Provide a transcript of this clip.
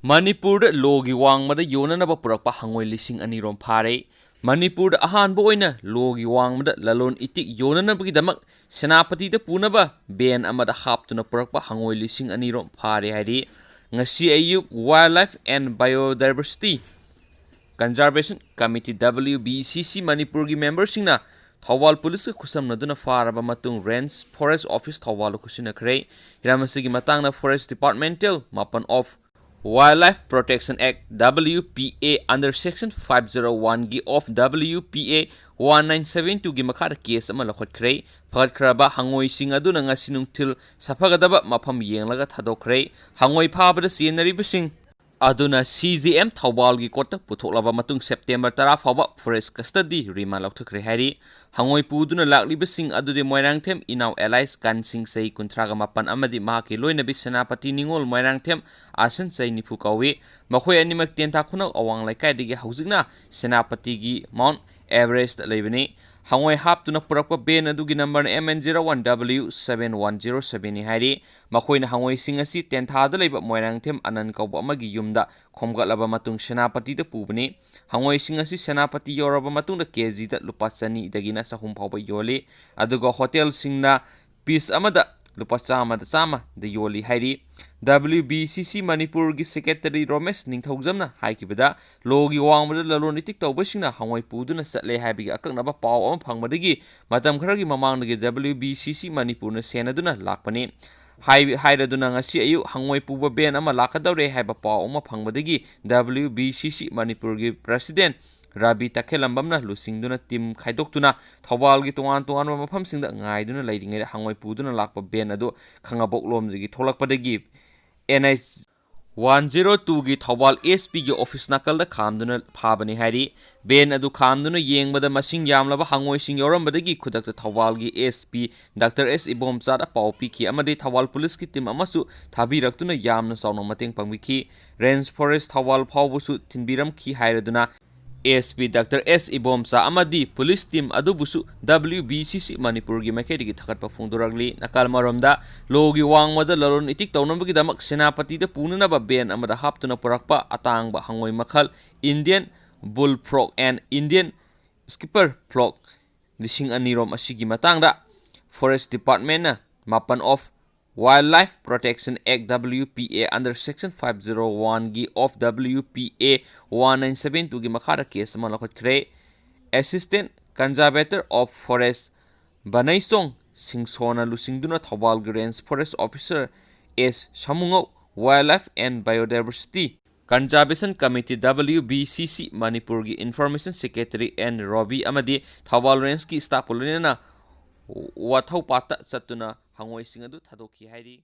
Manipur logi wangmada yonanaba purakpa hangoi lising anirom phare. Manipur ahanba oina logi wangmada lalon itik yonanabagidamag senapati da punaba ben amada haptuna purakpa hangoi lising anirom phare hari. Ngasi ayuk Wildlife and Biodiversity Conservation Committee WBCC Manipur gi membersingna Thawal Police Kusamnaduna Faraba Matung Range Forest Office Thawal Kusina Kray Ramasigi Matangna Forest Departmental Mapan of Wildlife Protection Act WPA under Section 501 gi of WPA 1972 gi makhada case ama lakhotkhre phagatkraba hangoi sing aduna ngasinung thil safagadaba mafam yenglaga thadokkhre hangoi phabada sinaribasing aduna CGM Thawal gi kota puthoklaba matung September 10 fawba forest custody rima laukthakre hari hangoi puduna laklibasing adude moirangthem inaw allies kansing sei kuntraga mapan amadi mahaki loinabi senapati ningol moirangthem asan sei nifu kawi makhoi animak tenta khuna awang laikai digi haujigna senapati gi Mount Everest leibani hangoi haptuna purakpa ben adugi number MN01W7107 ni hari makhoi na hangoi sing asi tentha da leiba moirangthem anan kauba amagi yumda khomgatlaba matung senapati da pubani hangoi sing asi senapati yoraba matung da kg da lupa chani dagina sahum phawba yoli aduga hotel singna piece amada lupa chama da yoli hari WBCC Manipur gi Secretary Romesh Ningthaujamna haikibada logi wangmada lalon itik tawbasingna hangoi puduna satle haibiga akaknaba paw am phangmadagi matam kharagi mamangdagi WBCC Manipur na senaduna lakpani hairaduna ngasi ayu hangoi puba ben ama lakadawre haiba paw ama phangmadagi WBCC Manipur gi President Rabi Takhelambamna lusingduna tim khaidoktuna Thawal gi tongan mafamsingda ngaiduna leiringai hangoi puduna lakpa ben adu khangaboklomdagi tholakpadagi NH 102 gi Thawal SP gi office nakalda khamduna phabani hari ben adu khamduna yengbada masing yamlaba hangoi sing yorambadagi khudakta Thawal gi SP Dr. S Ibomchada pawpi ki amadi Thawal police ki team amasu thabiraktuna yamna sawna mateng pangwiki range forest Thawal phawbusu thinbiram ki hairaduna ASP Dr. S Ibomcha amadi police team adubusu WBCC Manipur gi makhedigi thakatpa phungduragli nakal maromda logi wangmada lalon itik tawnambagi damak senapati da punanaba ben amada haptuna purakpa atangba hangoi makhal Indian bullfrog and Indian skipper frog lising anirom asigi matangda Forest Department na mapan of Wildlife Protection Act WPA under Section 501 gi of WPA 1972 gi makhada case ma lakhotkre Assistant Conservator of Forest Banaisong Singsona lusingduna Thawal Range Forest Officer S Samungo Wildlife and Biodiversity Conservation Committee WBCC Manipur gi Information Secretary N Robi amadi Thawal Range ki staff pulina wathau pata satuna hangoi sing adu thadokhi hairi